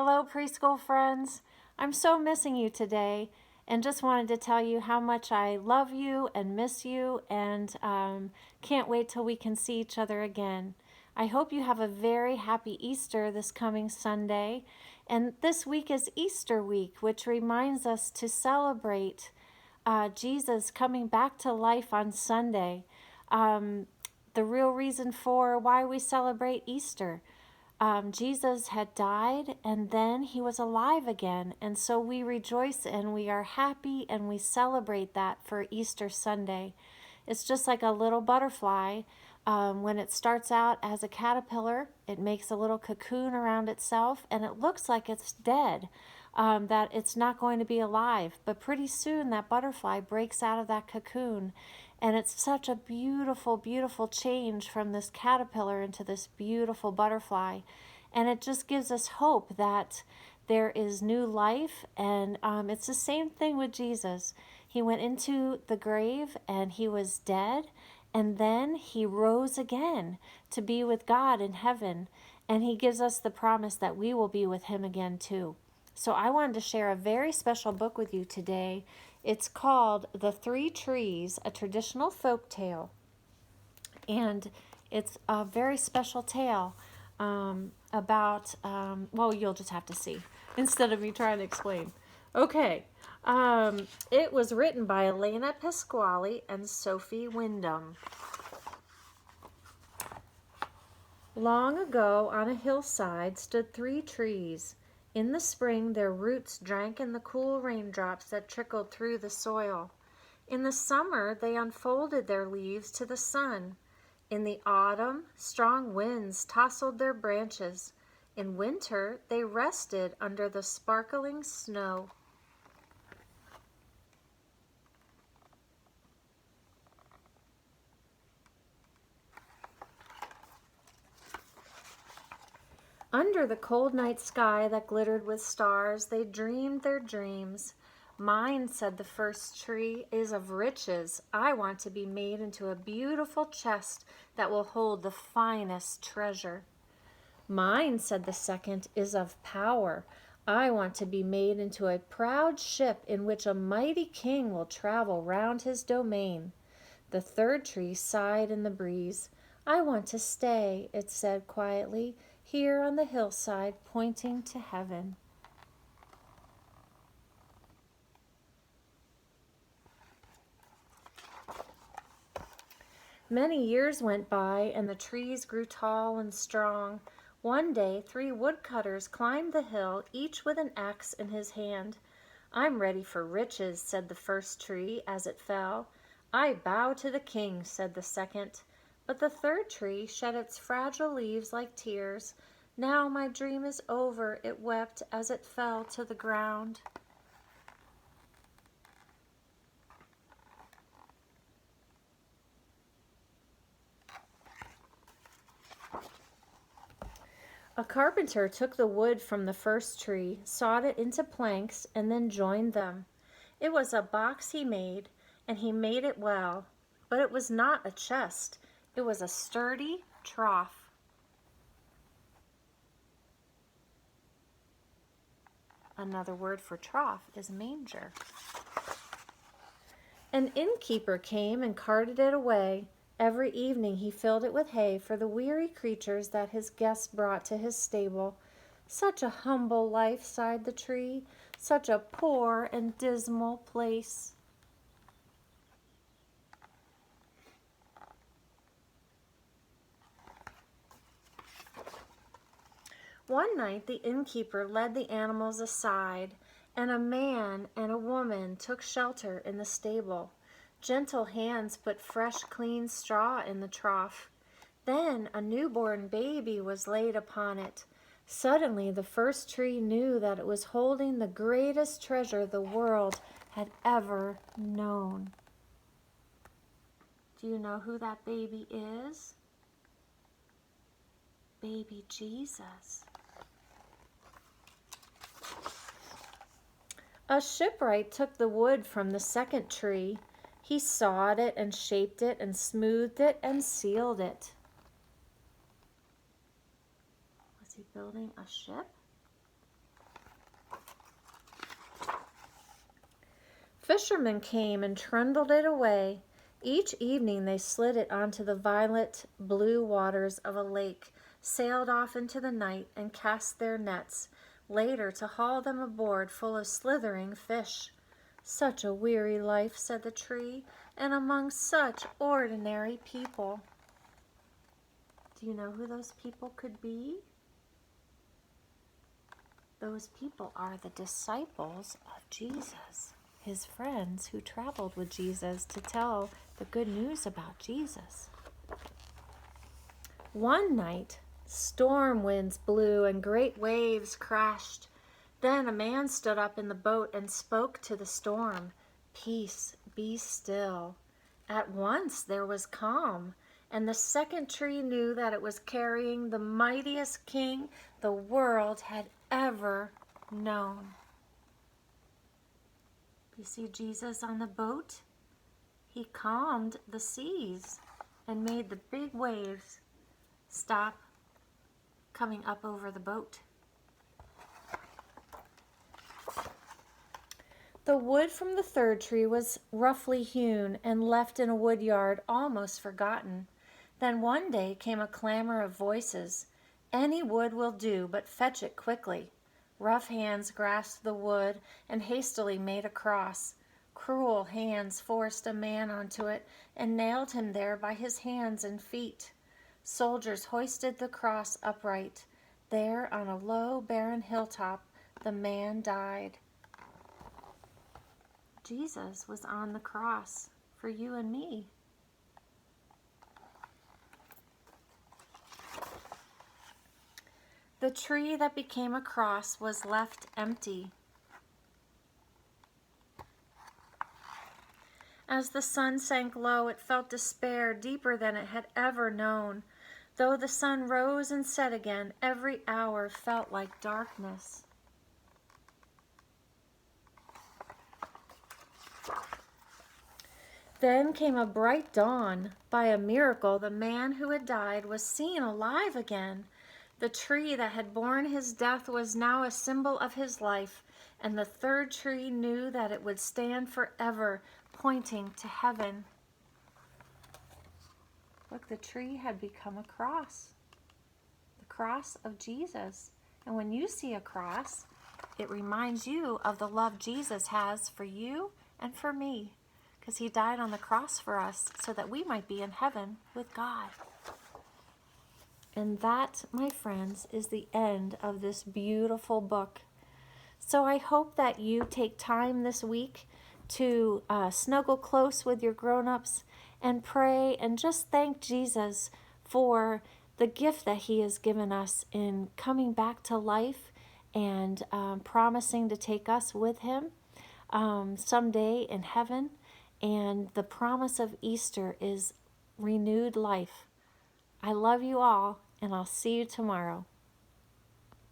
Hello, preschool friends. I'm so missing you today and just wanted to tell you how much I love you and miss you and can't wait till we can see each other again. I hope you have a very happy Easter this coming Sunday. And this week is Easter week, which reminds us to celebrate Jesus coming back to life on Sunday. The real reason for why we celebrate Easter. Jesus had died and then he was alive again. And so we rejoice and we are happy and we celebrate that for Easter Sunday. It's just like a little butterfly. When it starts out as a caterpillar, it makes a little cocoon around itself and it looks like it's dead, that it's not going to be alive. But pretty soon that butterfly breaks out of that cocoon. And it's such a beautiful, beautiful change from this caterpillar into this beautiful butterfly. And it just gives us hope that there is new life. And it's the same thing with Jesus. He went into the grave and he was dead. And then he rose again to be with God in heaven. And he gives us the promise that we will be with him again too. So I wanted to share a very special book with you today. It's called The Three Trees, a traditional folk tale. And it's a very special tale about, well, you'll just have to see instead of me trying to explain. Okay. It was written by Elena Pasquale and Sophie Wyndham. Long ago, on a hillside, stood three trees. In the spring, their roots drank in the cool raindrops that trickled through the soil. In the summer, they unfolded their leaves to the sun. In the autumn, strong winds tousled their branches. In winter, they rested under the sparkling snow. Under the cold night sky that glittered with stars, they dreamed their dreams. Mine, said the first tree, is of riches. I want to be made into a beautiful chest that will hold the finest treasure. Mine, said the second, is of power. I want to be made into a proud ship in which a mighty king will travel round his domain. The third tree sighed in the breeze. I want to stay, it said quietly, here on the hillside, pointing to heaven. Many years went by, and the trees grew tall and strong. One day, three woodcutters climbed the hill, each with an axe in his hand. I'm ready for riches, said the first tree as it fell. I bow to the king, said the second. But the third tree shed its fragile leaves like tears. Now my dream is over, it wept as it fell to the ground. A carpenter took the wood from the first tree, sawed it into planks, and then joined them. It was a box he made, and he made it well. But it was not a chest. It was a sturdy trough. Another word for trough is manger. An innkeeper came and carted it away. Every evening he filled it with hay for the weary creatures that his guests brought to his stable. Such a humble life, sighed the tree, such a poor and dismal place. One night the innkeeper led the animals aside, and a man and a woman took shelter in the stable. Gentle hands put fresh, clean straw in the trough. Then a newborn baby was laid upon it. Suddenly the first tree knew that it was holding the greatest treasure the world had ever known. Do you know who that baby is? Baby Jesus. A shipwright took the wood from the second tree. He sawed it and shaped it and smoothed it and sealed it. Was he building a ship? Fishermen came and trundled it away. Each evening they slid it onto the violet blue waters of a lake, sailed off into the night, and cast their nets, later to haul them aboard full of slithering fish. Such a weary life, said the tree, and among such ordinary people. Do you know who those people could be? Those people are the disciples of Jesus, his friends who traveled with Jesus to tell the good news about Jesus. One night, storm winds blew and great waves crashed. Then a man stood up in the boat and spoke to the storm. Peace, be still. At once there was calm, and the second tree knew that it was carrying the mightiest king the world had ever known. You see Jesus on the boat? He calmed the seas and made the big waves stop coming up over the boat. The wood from the third tree was roughly hewn and left in a wood yard, almost forgotten. Then one day came a clamor of voices. Any wood will do, but fetch it quickly. Rough hands grasped the wood and hastily made a cross. Cruel hands forced a man onto it and nailed him there by his hands and feet. Soldiers hoisted the cross upright. There on a low, barren hilltop, the man died. Jesus was on the cross for you and me. The tree that became a cross was left empty. As the sun sank low, it felt despair deeper than it had ever known. Though the sun rose and set again, every hour felt like darkness. Then came a bright dawn. By a miracle, the man who had died was seen alive again. The tree that had borne his death was now a symbol of his life, and the third tree knew that it would stand forever, pointing to heaven. Look, the tree had become a cross, the cross of Jesus. And when you see a cross, it reminds you of the love Jesus has for you and for me, because he died on the cross for us so that we might be in heaven with God. And that, my friends, is the end of this beautiful book. So I hope that you take time this week to snuggle close with your grown-ups and pray and just thank Jesus for the gift that he has given us in coming back to life and promising to take us with him someday in heaven. And the promise of Easter is renewed life. I love you all, and I'll see you tomorrow.